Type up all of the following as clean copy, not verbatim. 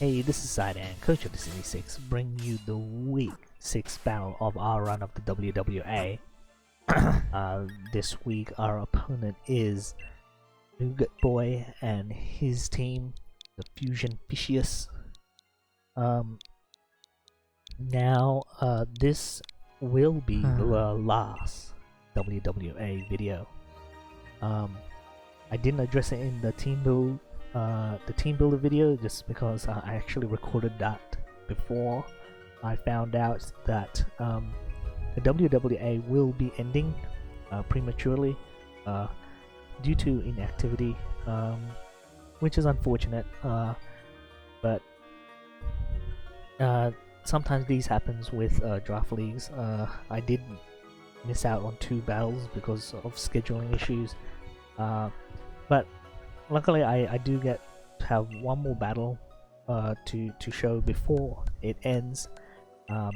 Hey, this is Sidean, coach of the City 6, bringing you the week 6 battle of our run of the WWA. This week our opponent is Nougat Boy and his team, the Fusion Fishious. This will be the last WWA video. I didn't address it in the team builder video just because I actually recorded that before I found out that the WWA will be ending prematurely due to inactivity, which is unfortunate, but sometimes these happens with draft leagues. I did miss out on 2 battles because of scheduling issues, but luckily I do get to have one more battle to show before it ends. That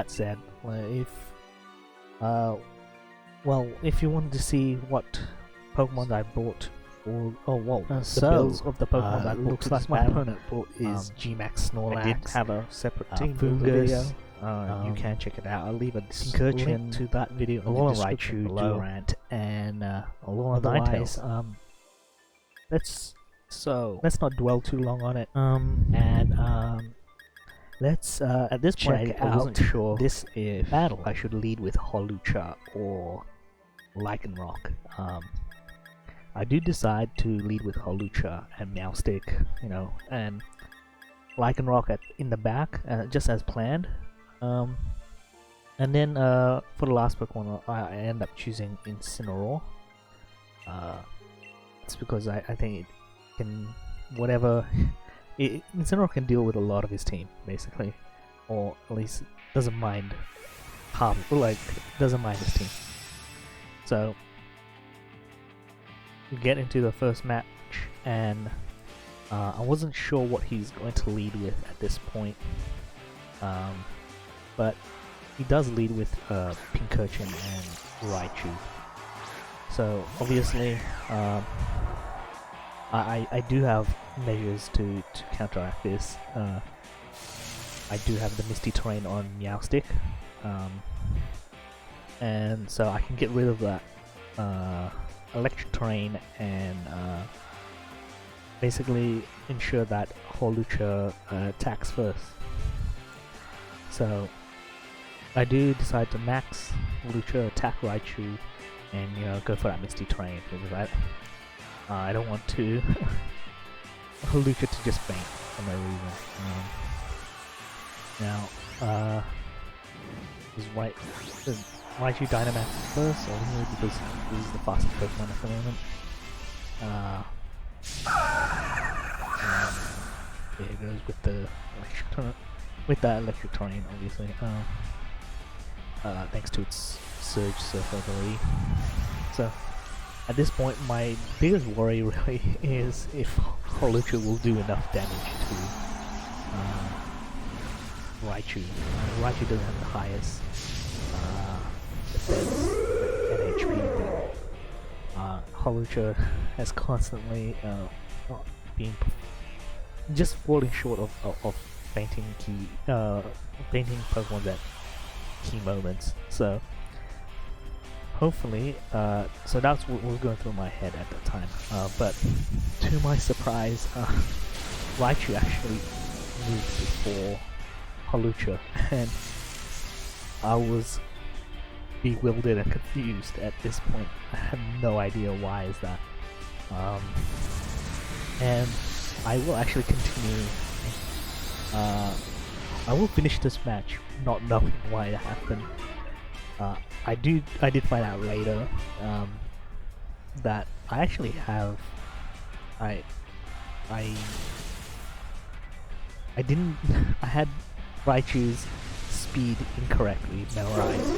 said, if you wanted to see what Pokemon I bought, or the builds of the Pokemon I bought, looks like my opponent bought is G-Max Snorlax. I did have a separate team video. You can check it out. I'll leave a link to that video in the description below. Durant, and otherwise, let's not dwell too long on it. Let's at this point I wasn't sure this battle I should lead with Hawlucha or Lycanroc. I do decide to lead with Hawlucha and Meowstic, and Lycanroc in the back, just as planned. And then for the last Pokemon, I end up choosing Incineroar. It's because I think it can Incineroar can deal with a lot of his team, basically, or at least doesn't mind doesn't mind his team. So we get into the first match, and I wasn't sure what he's going to lead with at this point, but he does lead with Pincurchin and Raichu. So obviously, I do have measures to counteract this. I do have the Misty Terrain on Meowstic, and so I can get rid of that Electric Terrain and basically ensure that Hawlucha attacks first. So I do decide to max Hawlucha, attack Raichu, and go for that Misty Terrain, because I don't want to Hawlucha to just faint for no reason. Is Raichu Dynamax first, only because this is the fastest Pokemon at the moment. There it goes with the electric terrain, obviously. Thanks to its Surge Surf ability. So at this point, my biggest worry really is if Hawlucha will do enough damage to Raichu. Raichu doesn't have the highest defense and HP, but Hawlucha has constantly been just falling short of fainting Pokemon at key moments. So hopefully, so that's what was going through my head at the time. But to my surprise, Raichu actually moved before Hawlucha, and I was bewildered and confused at this point. I had no idea why is that. And I will actually continue. I will finish this match not knowing why it happened. I did find out later that I actually have I had Raichu's speed incorrectly memorized,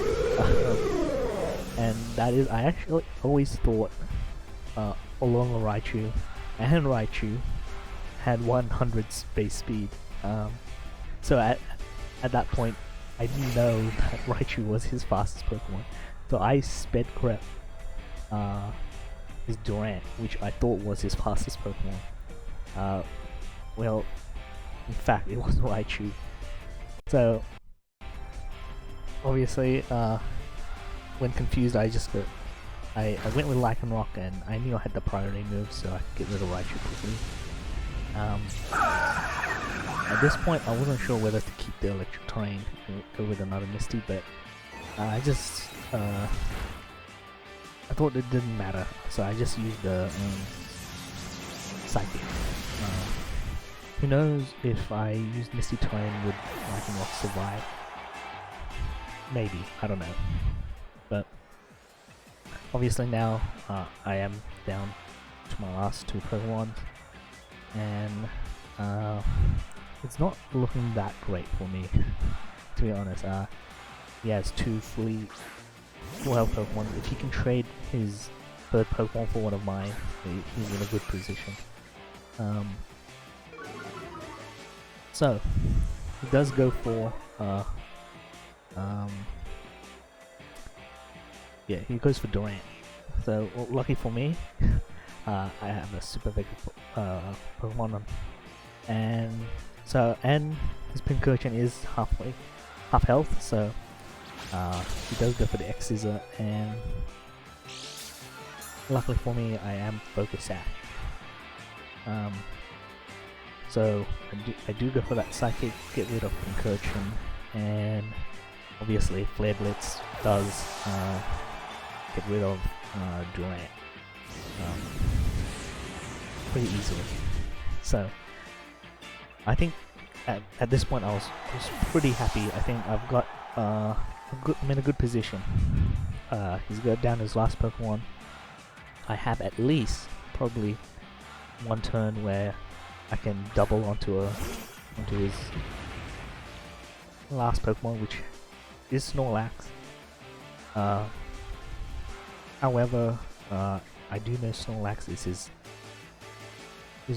and that is, I actually always thought Along Raichu and Raichu had 100 base speed. So at that point, I didn't know that Raichu was his fastest Pokemon. So I sped correct is Durant, which I thought was his fastest Pokemon. Well, in fact, it was Raichu. So, obviously, when confused, I went with Lycanroc, and I knew I had the priority move, so I could get rid of Raichu quickly. At this point, I wasn't sure whether to keep the electric terrain and go with another Misty, but I thought it didn't matter, so I just used the Psychic. Who knows if I used Misty Terrain would Lycanroc survive? Maybe, I don't know. But obviously now I am down to my last two Pokemon, and it's not looking that great for me, to be honest. He has two full health Pokemon. If he can trade his third Pokemon for one of mine, he's in a good position. So he does go for yeah, he goes for Durant. So lucky for me, I have a super big Pokemon on, and his Pincurchin is half health, so he does go for the X Scissor, and luckily for me, I am Focus Sash. So I do go for that Psychic, get rid of Pincurchin, and obviously Flare Blitz does get rid of Durant pretty easily. So I think at this point I was pretty happy. I think I've got I'm in a good position. He's got down his last Pokemon. I have at least probably one turn where I can double onto his last Pokemon, which is Snorlax. However, I do know Snorlax is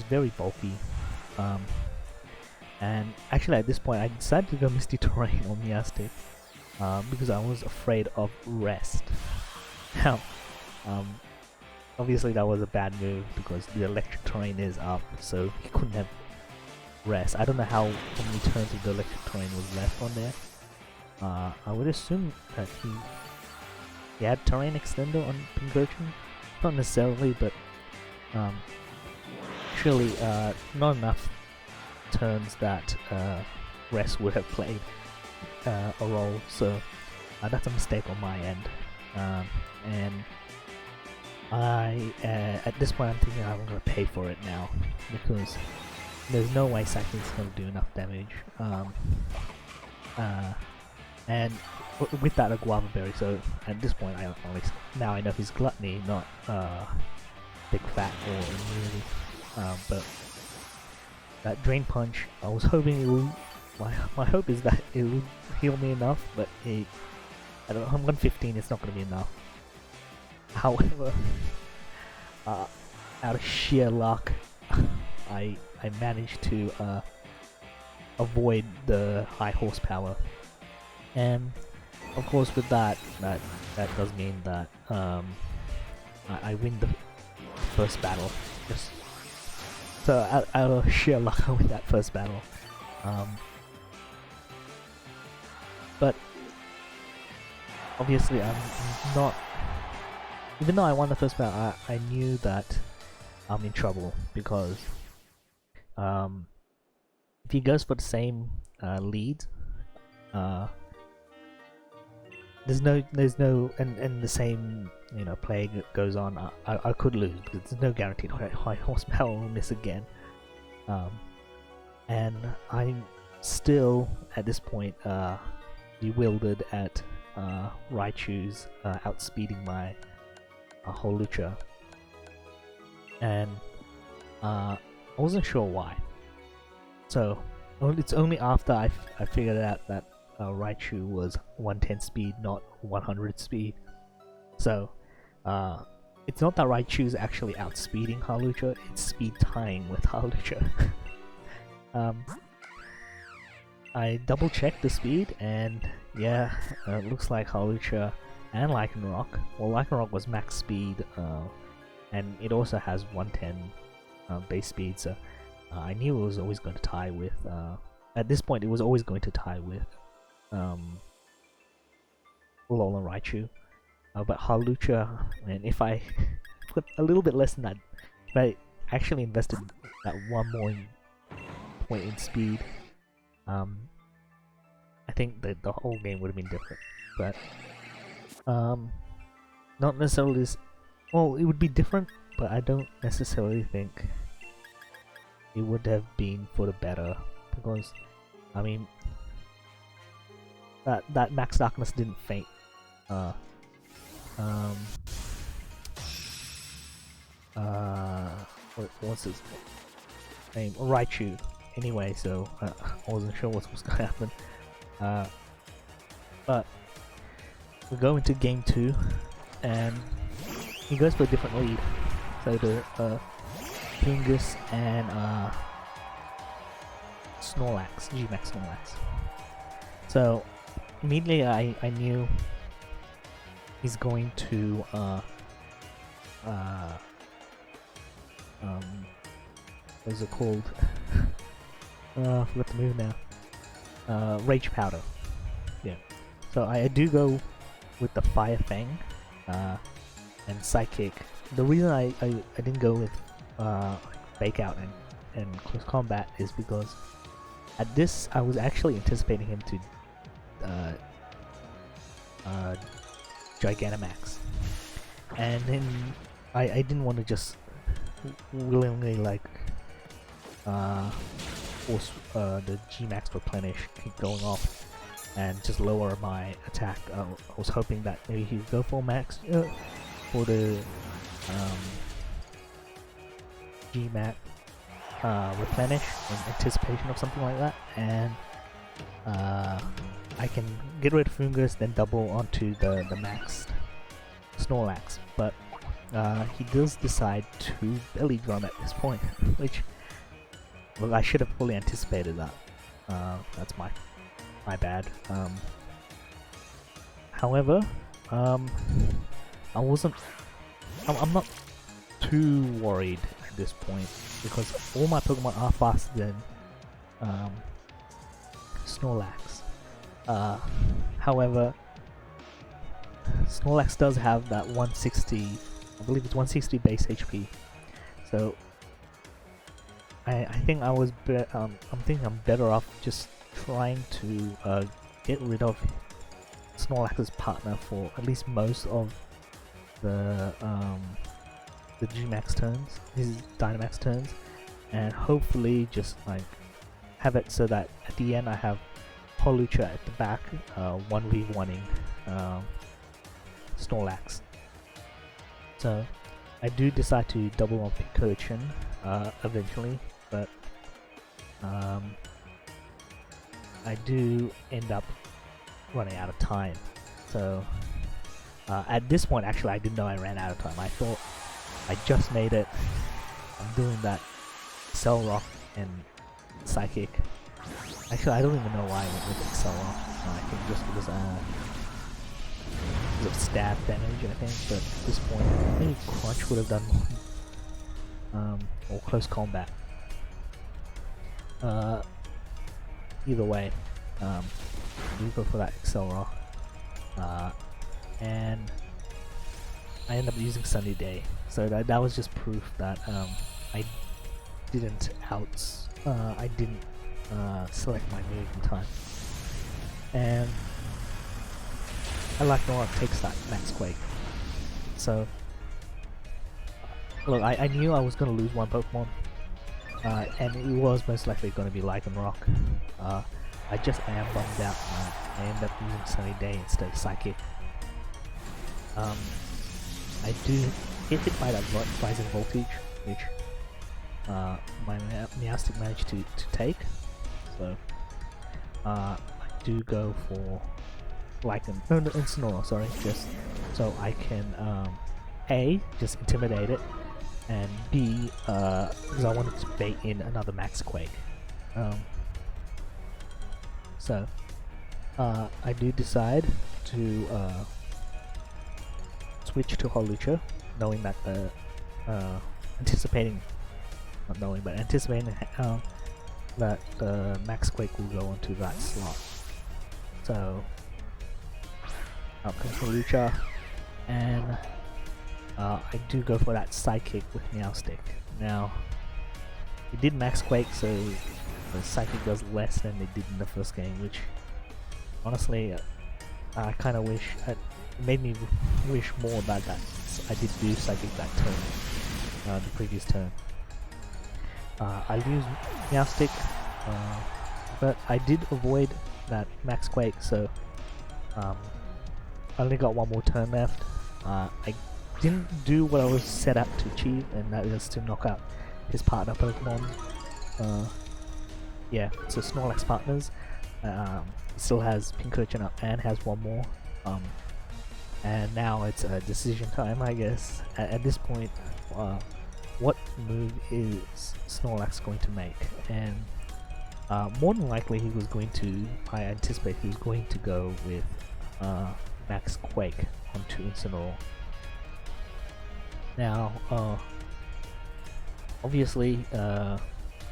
very bulky, and actually at this point I decided to go Misty Terrain on Meowstic because I was afraid of Rest. Now, obviously that was a bad move because the electric terrain is up, so he couldn't have Rest. I don't know how many turns of the electric terrain was left on there. I would assume that he had terrain extender on Pincurchin, not necessarily, but surely not enough turns that Rest would have played a role, so that's a mistake on my end. And at this point I'm thinking I'm gonna pay for it now, because there's no way Psychic's gonna do enough damage. And with that a Guava Berry, so at this point now I know he's Gluttony, not Big Fat or Immunity. But that Drain Punch, I was hoping it would. My hope is that it would heal me enough, but I don't know. I'm 115. It's not going to be enough. However, out of sheer luck, I managed to avoid the high horsepower, and of course with that does mean that I win the first battle. Just so out of sheer luck with that first battle. But obviously I'm not, even though I won the first battle, I knew that I'm in trouble, because if he goes for the same lead, there's no and the same play goes on, I could lose, because there's no guaranteed high horsepower will miss again. And I'm still at this point bewildered at Raichu's outspeeding my Holucha, and I wasn't sure why. So it's only after I figured out that Raichu was 110 speed, not 100 speed. So it's not that Raichu's actually outspeeding Holucha, it's speed tying with Holucha. I double checked the speed, and yeah, it looks like Holucha and Lycanroc. Well, Lycanroc was max speed and it also has 110 base speed, so I knew it was always going to tie with, at this point it was always going to tie with Alolan Raichu. But Hawlucha, and if I put a little bit less than that, if I actually invested that one more point in speed, I think that the whole game would have been different. But not necessarily well, it would be different, but I don't necessarily think it would have been for the better, because I mean that Max Darkness didn't faint. What's his name? Raichu. Anyway, so I wasn't sure what was going to happen. But we go into game 2, and he goes for a different lead. So the Fungus and Snorlax, G-Max Snorlax. So immediately I knew he's going to what is it called? I forgot the move now. Rage Powder. Yeah. So I do go with the Fire Fang and Psychic. The reason I didn't go with Fake Out and Close Combat is because at this I was actually anticipating him to Gigantamax, and then I didn't want to just willingly like force the G-Max Replenish keep going off and just lower my attack. I was hoping that maybe he would go for max for the G-Max Replenish in anticipation of something like that, and I can get rid of Fungus, then double onto the maxed Snorlax. But he does decide to belly drum at this point, which, well, I should have fully anticipated that. That's my bad. However, I'm not too worried at this point because all my Pokemon are faster than Snorlax. However, Snorlax does have that 160, I believe it's 160 base HP. So I think I'm thinking I'm better off just trying to get rid of Snorlax's partner for at least most of the G-Max turns, his Dynamax turns, and hopefully just like have it so that at the end I have Hawlucha at the back, 1v1ing Snorlax. So I do decide to double on Pikachu eventually, but I do end up running out of time. So at this point, actually, I didn't know I ran out of time. I thought I just made it. I'm doing that Cell Rock and Psychic. Actually, I don't even know why I went with Cell Rock. I think just because of stab damage, I think. But at this point, maybe Crunch would have done more. Or Close Combat. Either way, we go for that Excel Rock. And I end up using Sunny Day. So that was just proof that I didn't select my move in time. And I like Nora takes that Max Quake. So look, I knew I was gonna lose one Pokemon, and it was most likely gonna be Lycanroc. I just am bummed out. I end up using Sunny Day instead of Psychic. I do get hit by that Rising Voltage, which my Meowstic managed to take. So I do go for Incineroar, sorry, just so I can A, just intimidate it, and B, because I wanted to bait in another Max Quake. So I do decide to switch to Hawlucha, knowing that the anticipating, not knowing, but anticipating that the Max Quake will go onto that slot. So out comes Holucha, and I do go for that Psychic with Meowstick. Now, it did Max Quake, so the Psychic does less than it did in the first game, which honestly I kind of wish, it made me wish more about that. I did do Psychic that turn, the previous turn. I lose Meowstick, but I did avoid that Max Quake, so I only got one more turn left. I didn't do what I was set up to achieve, and that is to knock out his partner Pokemon. Yeah, so Snorlax partners. He still has Pincurchin up and has one more. And now it's a decision time, I guess. At this point, what move is Snorlax going to make? And more than likely he was going to, I anticipate he was going to go with Max Quake onto Incineroar. Now, obviously,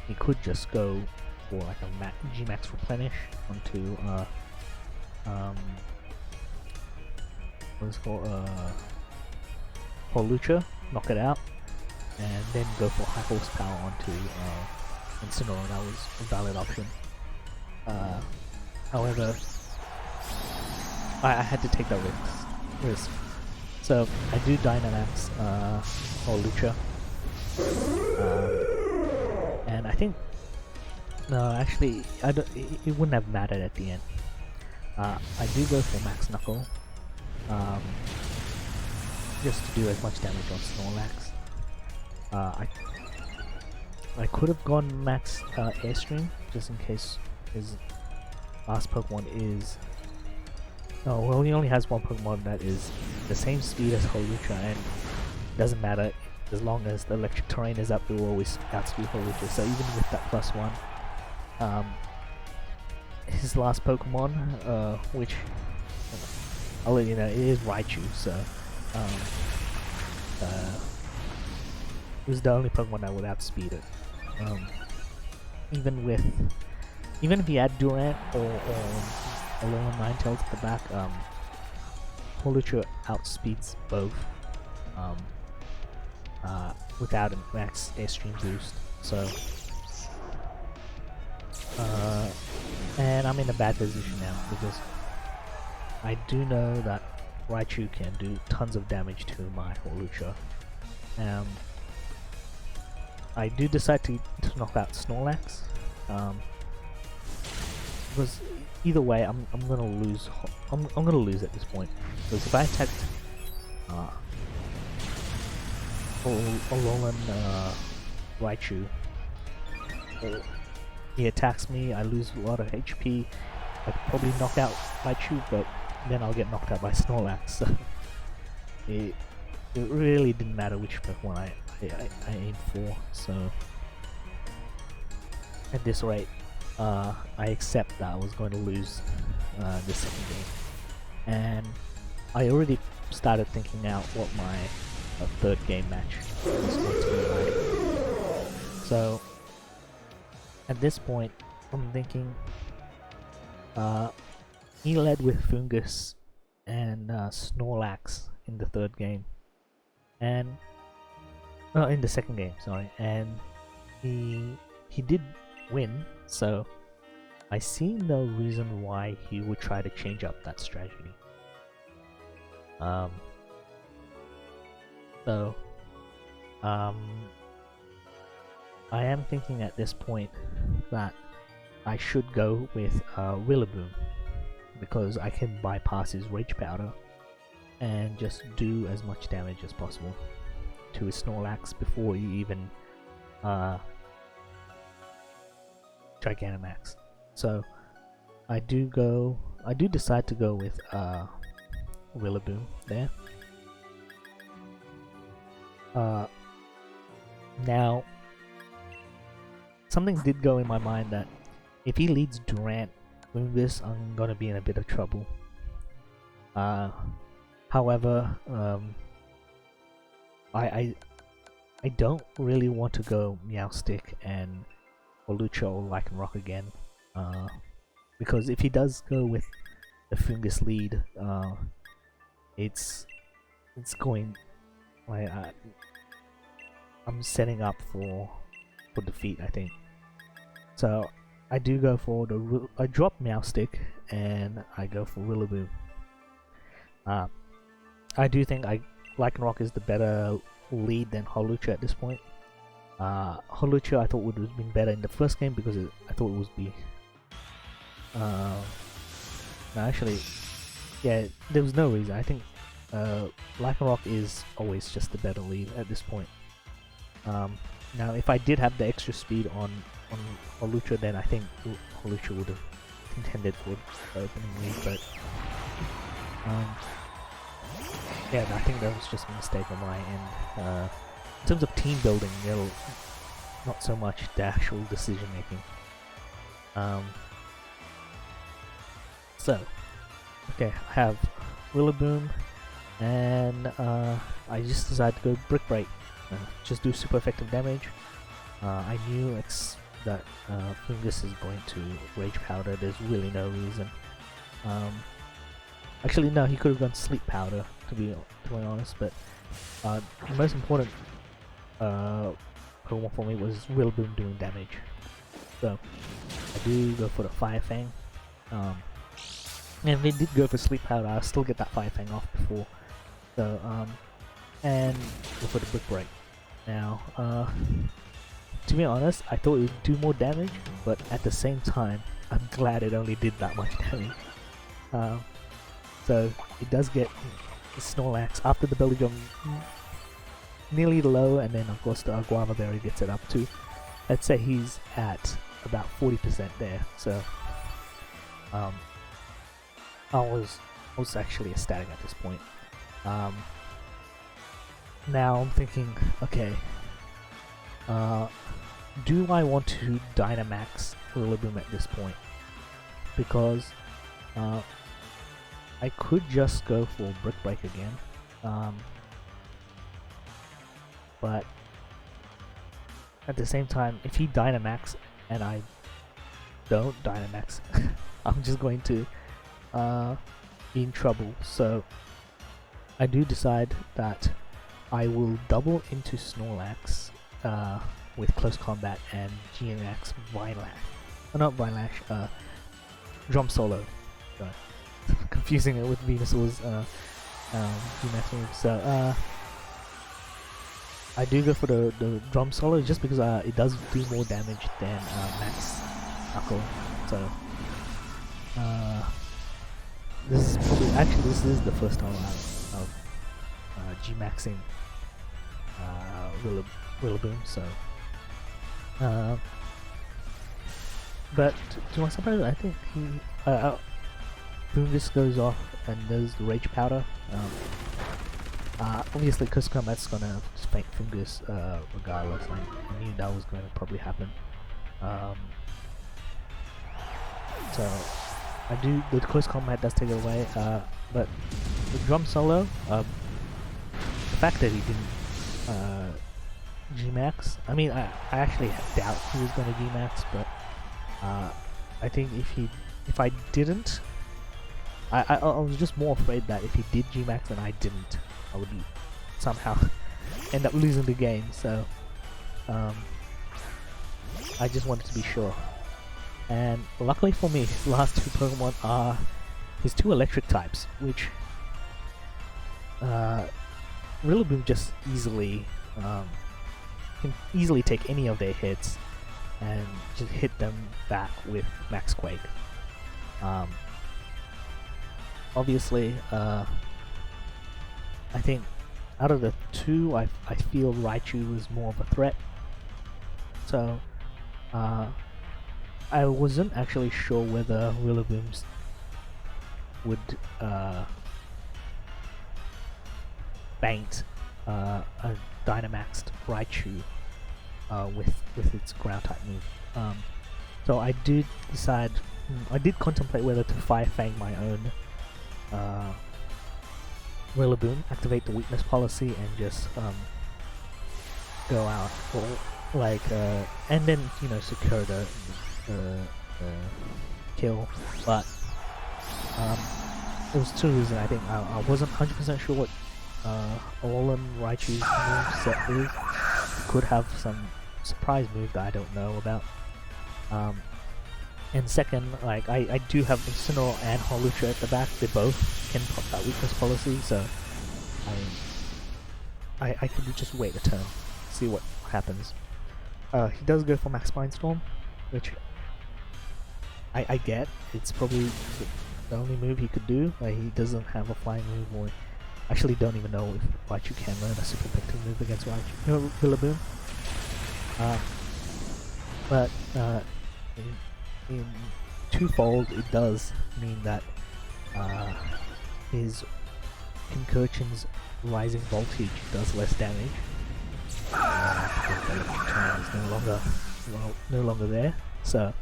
he could just go for like a G-Max Replenish onto what's it called, Holucha, knock it out, and then go for high horsepower onto Incineroar. That was a valid option. However, I had to take that risk. So I do Dynamax Holucha, and I think no, actually, it wouldn't have mattered at the end. I do go for Max Knuckle, just to do as much damage on Snorlax. I could have gone Max Airstream, just in case his last Pokemon is... Oh, well, he only has one Pokemon that is the same speed as Holucha, and it doesn't matter, as long as the electric terrain is up, it will always outspeed Holucha. So even with that +1, his last Pokemon, which I'll let you know, it is Raichu, so it was the only Pokemon that would outspeed it. Even if he had Durant or Alolan Ninetales at the back, Holucha outspeeds both without a max Airstream boost. So, and I'm in a bad position now because I do know that Raichu can do tons of damage to my Holucha. I do decide to knock out Snorlax, because either way I'm gonna lose. I'm gonna lose at this point, because if I attacked Alolan Raichu, he attacks me, I lose a lot of HP. I could probably knock out Raichu, but then I'll get knocked out by Snorlax. So it really didn't matter which Pokemon I aimed for. So at this rate, I accept that I was going to lose this second game, and I already started thinking out what my third game match was going to be like. So at this point, I'm thinking he led with Fungus and Snorlax in the third game, and in the second game, sorry, and he did win. So I see no reason why he would try to change up that strategy. I am thinking at this point that I should go with Rillaboom, because I can bypass his Rage Powder and just do as much damage as possible to his Snorlax before you even Gigantamax. So I do decide to go with Rillaboom there. Now, something did go in my mind that if he leads Durant Fungus, I'm gonna be in a bit of trouble. However, I don't really want to go Meowstick and Holucha or Lycanroc again, because if he does go with the Fungus lead, it's going like I'm setting up for defeat, I think. So I do go for I drop Meowstick and I go for Rillaboom. I do think Lycanroc is the better lead than Holucha at this point. Holucha I thought would have been better in the first game because I thought it would be. No, actually, yeah, there was no reason. I think Lycanroc is always just the better lead at this point. Now, if I did have the extra speed on Holucha, then I think Holucha would have contended for the opening lead, but yeah, I think that was just a mistake on my end. In terms of team building, not so much the actual decision making. So, okay, I have Rillaboom, and I just decided to go Brick Break. Just do super effective damage. I knew that Fungus is going to Rage Powder. There's really no reason. Actually, no, he could have gone Sleep Powder, to be honest. But the most important Pokemon for me was Rillaboom doing damage. So I do go for the Fire Fang. And if they did go for Sleep Powder, I'll still get that Fire Fang off before. So and go for the Brick Break. Now, to be honest, I thought it would do more damage, but at the same time, I'm glad it only did that much damage. So it does get Snorlax after the Belly Drum nearly low, and then of course the Guava Berry gets it up to. Let's say he's at about 40% there. So I was actually ecstatic at this point. Now I'm thinking, okay, do I want to Dynamax Rillaboom at this point? Because I could just go for Brick Break again, but at the same time, if he Dynamax and I don't Dynamax, I'm just going to be in trouble. So I do decide that I will double into Snorlax with Close Combat and GMX not Vinelash, Drum Solo. Sorry. Confusing it with Venusaur's GMX move. So I do go for the Drum Solo just because it does do more damage than Max Knuckle. So this is the first time I've G-Maxing Rillaboom, so but to my surprise, I think Fungus goes off and does the Rage Powder. Obviously Close Combat's gonna fight Fungus regardless. I knew that was going to probably happen. So I do, the Close Combat does take it away, but the Drum Solo, the fact that he didn't G-Max, I mean, I actually doubt he was going to G-Max, but I think if I didn't, I was just more afraid that if he did G-Max and I didn't, I would somehow end up losing the game. So I just wanted to be sure. And luckily for me, his last two Pokemon are his two electric types, which Rillaboom just easily can easily take any of their hits and just hit them back with Max Quake. Obviously, I think out of the two, I feel Raichu was more of a threat. So I wasn't actually sure whether Rillaboom's would banked a Dynamaxed Raichu with its ground type move. So I did decide, I did contemplate whether to Fire Fang my own Rillaboom, activate the weakness policy, and just go out or like and then secure the kill, but it was two reasons. I think I wasn't 100% sure what Alolan Raichu's move set is. Could have some surprise move that I don't know about. And second, like I do have Incineroar and Hawlucha at the back. They both can pop that weakness policy, so I could just wait a turn, see what happens. He does go for Max Mindstorm, which I get. It's probably the only move he could do. Like, he doesn't have a flying move, or actually don't even know if Raichu can learn a super effective move against Raichu. Rillaboom. But in twofold, it does mean that his Concursion's rising voltage does less damage. Is no longer there. So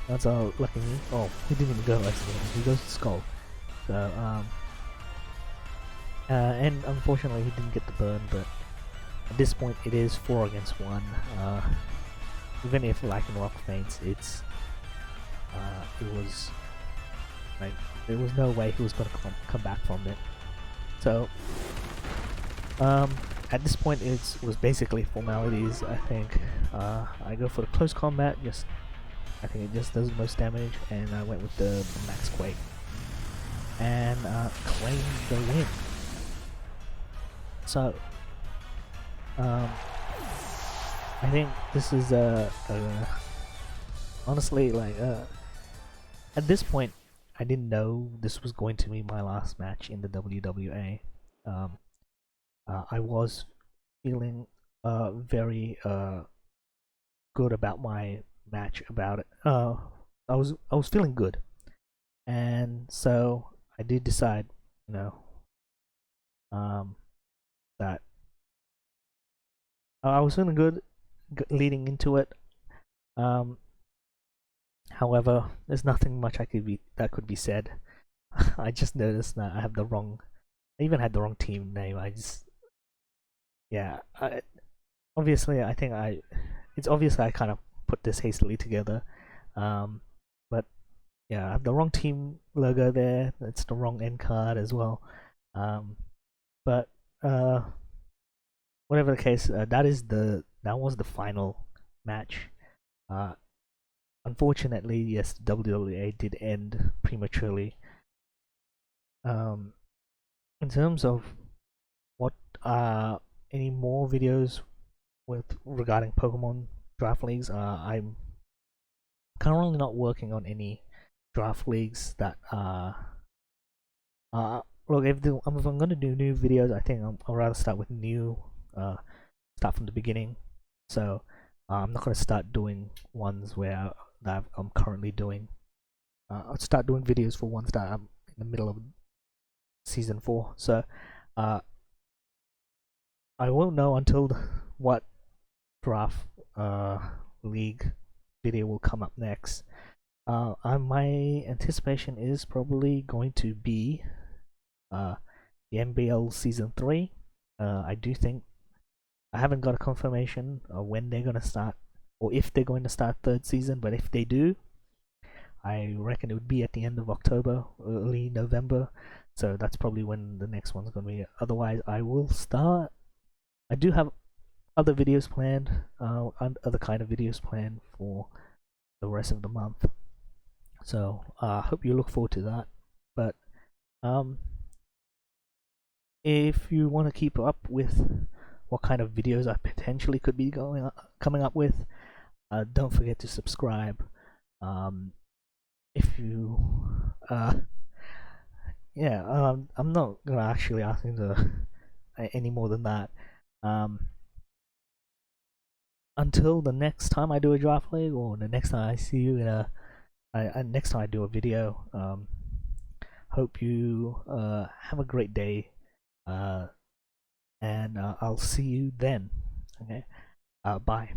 that's all lucky me. Oh, he didn't even go less than he goes to Skull. So and unfortunately he didn't get the burn, but at this point it is 4 against 1. Even if Lycanroc faints, it was like there was no way he was going to come back from it. So at this point it was basically formalities. I think I go for the close combat. I think it just does the most damage, and I went with the Max Quake and claimed the win. So I think this is honestly, like at this point I didn't know this was going to be my last match in the WWA. I was feeling very good about my match about it. I was feeling good, and so I did decide, that I was feeling good leading into it. However, there's nothing much that could be said. I just noticed that I even had the wrong team name. Obviously it's obvious I kind of put this hastily together. But yeah, I have the wrong team logo there. It's the wrong end card as well. But whatever the case, that was the final match. Unfortunately, yes, the WWA did end prematurely. In terms of what any more videos regarding Pokemon draft leagues, I'm currently not working on any draft leagues that look, if I'm going to do new videos, I think I'll rather start with start from the beginning. So I'm not going to start doing ones that I'm currently doing. I'll start doing videos for ones that I'm in the middle of season 4. So I won't know until what draft league video will come up next. My anticipation is probably going to be the NBL season 3. I do think I haven't got a confirmation of when they're going to start, or if they're going to start 3rd season, but if they do, I reckon it would be at the end of October, early November. So that's probably when the next one's going to be. Otherwise, I do have other videos planned, other kind of videos planned for the rest of the month. So I hope you look forward to that. But if you want to keep up with what kind of videos I potentially could be coming up with, don't forget to subscribe. If you I'm not gonna actually ask you to any more than that. Until the next time I do a draft league, or the next time I see you next time I do a video, hope you have a great day, and I'll see you then. Okay, bye.